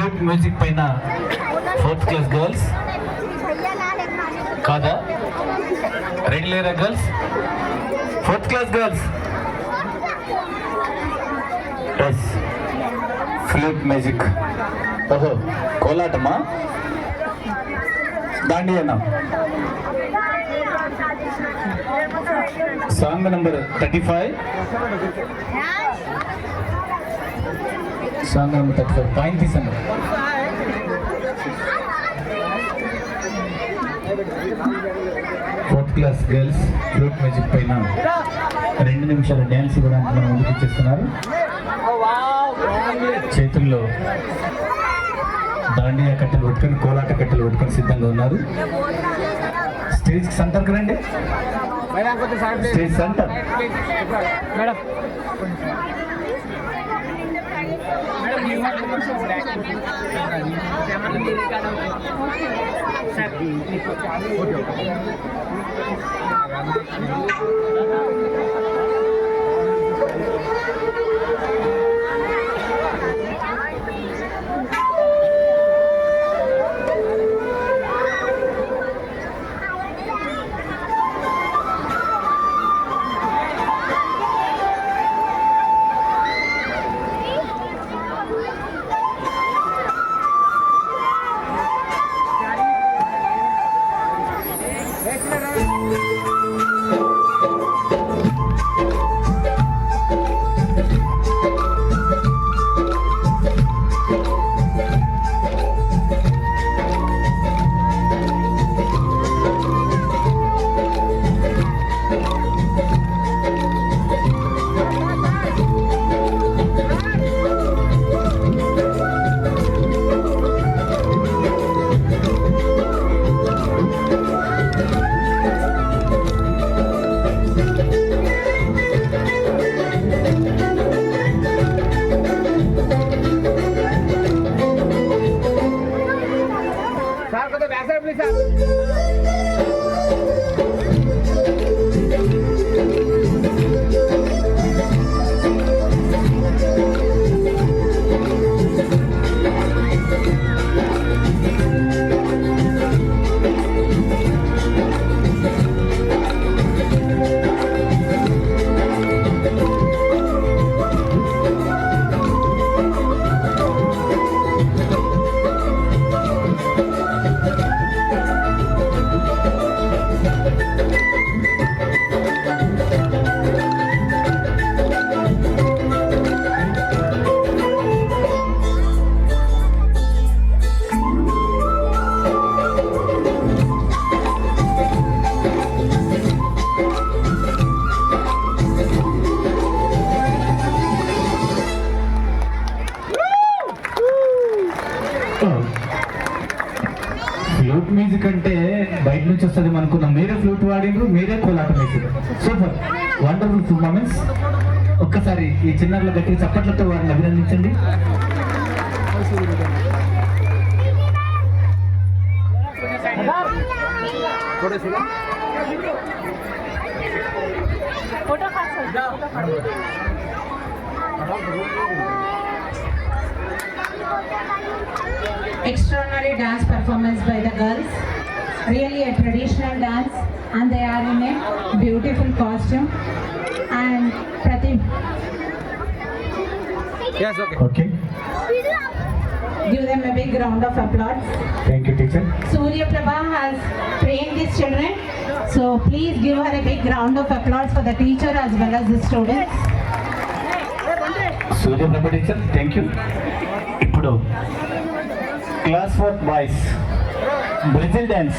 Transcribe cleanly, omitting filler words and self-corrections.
Flute music పైన 4th class girls కాదా? Ready లేరా girls? 4th class girls yes flute music. ఓహో కోలాటమా? దాండియానా? Song number 35. Song number 35 point తీసాను. Fourth class girls flute music పైన 2 నిమిషాలు డ్యాన్స్ ఇవ్వడానికి మనం ముందుకు ఇచ్చేస్తున్నారు. చేతుల్లో దాండియా కట్టెలు పట్టుకొని కోలాట కట్టెలు పట్టుకొని సిద్ధంగా ఉన్నారు. స్టేజ్ సెంటర్కి రండి. Stage centre madam. Flute music అంటే బయట నుంచి వస్తుంది అనుకున్నాం. మీరే ఫ్లూట్ వాడిండ్రు, మీరే కోలాట మ్యూజిక్. Super wonderful performance. ఒక్కసారి ఈ చిన్నారుల గట్టి చప్పట్లతో వారిని అభినందించండి. Extraordinary dance performance by the girls. Really a traditional dance, and they are in a beautiful costume. And Pratim. Yes, okay. Give them a big round of applause. Thank you, teacher. Surya Prabha has trained these children, so please give her a big round of applause for the teacher as well as the students. Surya Prabha teacher, thank you. ఇప్పుడు class 4 boys Brazil dance